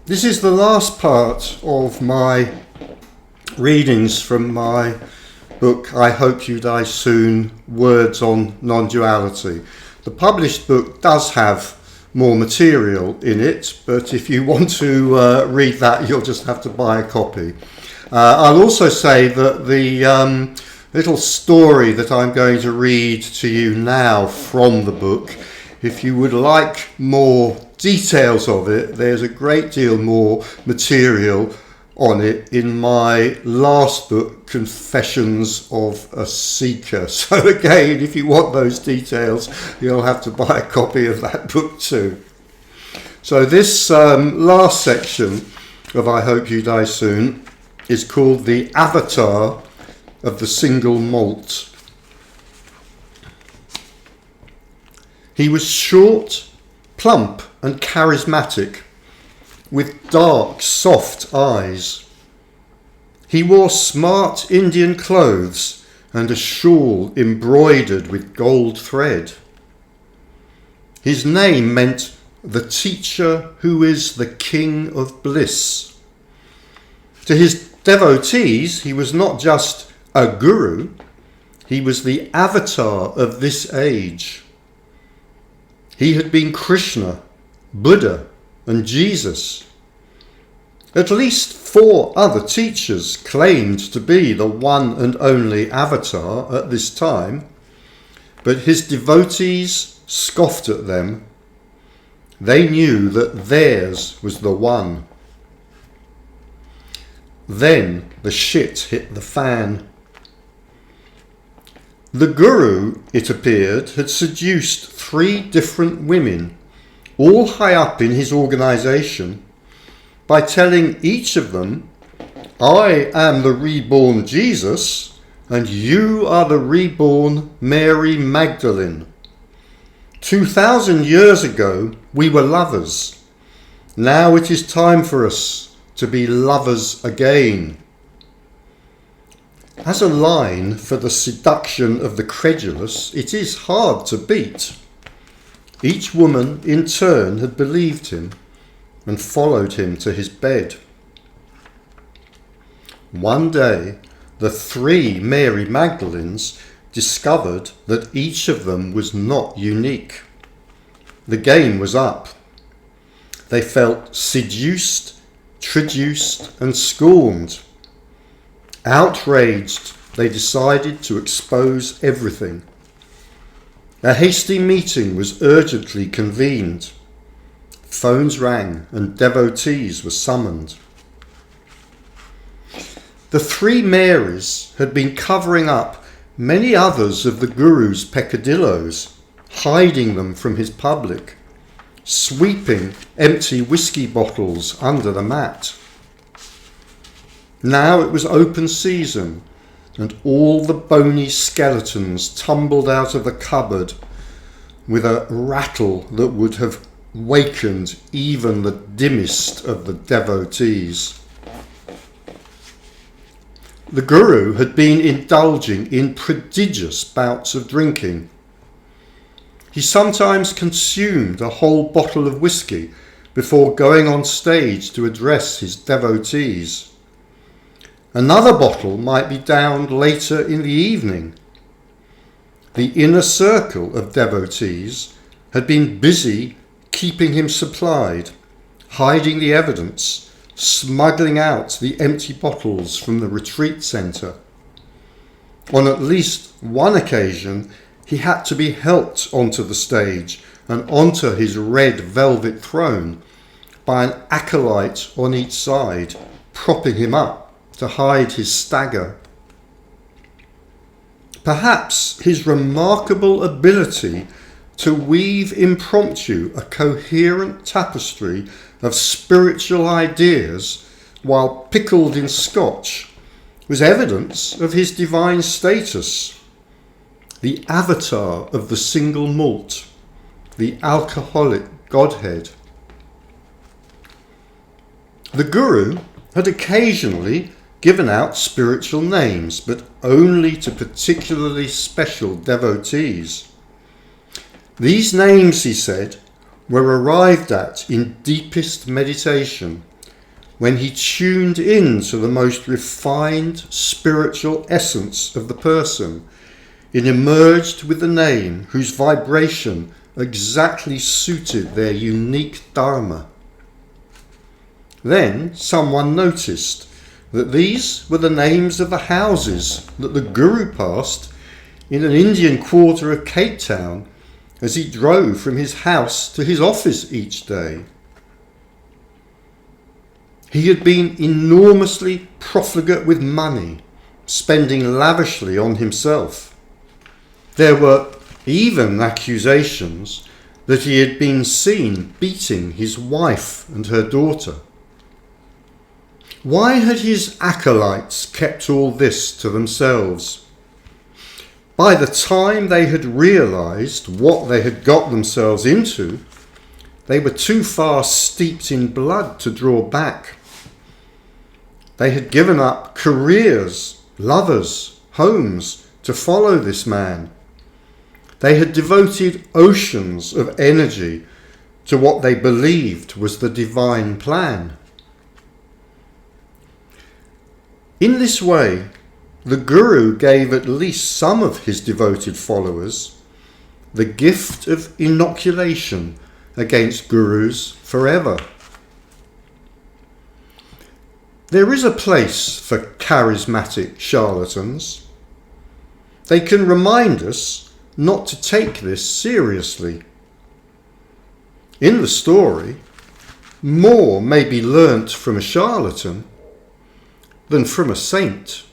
This is the last part of my readings from my book, I Hope You Die Soon, Words on Non-duality. The published book does have more material in it, but if you want to read that, you'll just have to buy a copy. I'll also say that the little story that I'm going to read to you now from the book, if you would like more details of it, there's a great deal more material on it in my last book, Confessions of a Seeker. So again, if you want those details, you'll have to buy a copy of that book too. So this last section of I Hope You Die Soon is called The Avatar of the Single Malt. He was short, plump and charismatic, with dark, soft eyes. He wore smart Indian clothes and a shawl embroidered with gold thread. His name meant the teacher who is the king of bliss. To his devotees, he was not just a guru, he was the avatar of this age. He had been Krishna, Buddha, and Jesus. At least 4 other teachers claimed to be the one and only avatar at this time, but his devotees scoffed at them. They knew that theirs was the one. Then the shit hit the fan. The guru, it appeared, had seduced 3 different women, all high up in his organisation, by telling each of them, I am the reborn Jesus and you are the reborn Mary Magdalene. 2000 years ago we were lovers. Now it is time for us to be lovers again. As a line for the seduction of the credulous, it is hard to beat. Each woman in turn had believed him and followed him to his bed. One day, the 3 Mary Magdalenes discovered that each of them was not unique. The game was up. They felt seduced, traduced, and scorned. Outraged, they decided to expose everything. A hasty meeting was urgently convened. Phones rang and devotees were summoned. The 3 Marys had been covering up many others of the Guru's peccadilloes, hiding them from his public, sweeping empty whiskey bottles under the mat. Now it was open season, and all the bony skeletons tumbled out of the cupboard with a rattle that would have wakened even the dimmest of the devotees. The Guru had been indulging in prodigious bouts of drinking. He sometimes consumed a whole bottle of whiskey before going on stage to address his devotees. Another bottle might be downed later in the evening. The inner circle of devotees had been busy keeping him supplied, hiding the evidence, smuggling out the empty bottles from the retreat centre. On at least one occasion, he had to be helped onto the stage and onto his red velvet throne by an acolyte on each side, propping him up to hide his stagger. Perhaps his remarkable ability to weave impromptu a coherent tapestry of spiritual ideas while pickled in scotch was evidence of his divine status. The avatar of the single malt, the alcoholic godhead. The Guru had occasionally given out spiritual names, but only to particularly special devotees. These names, he said, were arrived at in deepest meditation when he tuned in to the most refined spiritual essence of the person, it emerged with the name whose vibration exactly suited their unique dharma. Then someone noticed that these were the names of the houses that the Guru passed in an Indian quarter of Cape Town as he drove from his house to his office each day. He had been enormously profligate with money, spending lavishly on himself. There were even accusations that he had been seen beating his wife and her daughter. Why had his acolytes kept all this to themselves? By the time they had realised what they had got themselves into, they were too far steeped in blood to draw back. They had given up careers, lovers, homes to follow this man. They had devoted oceans of energy to what they believed was the divine plan. In this way, the Guru gave at least some of his devoted followers the gift of inoculation against gurus forever. There is a place for charismatic charlatans. They can remind us not to take this seriously. In the story, more may be learnt from a charlatan than from a saint.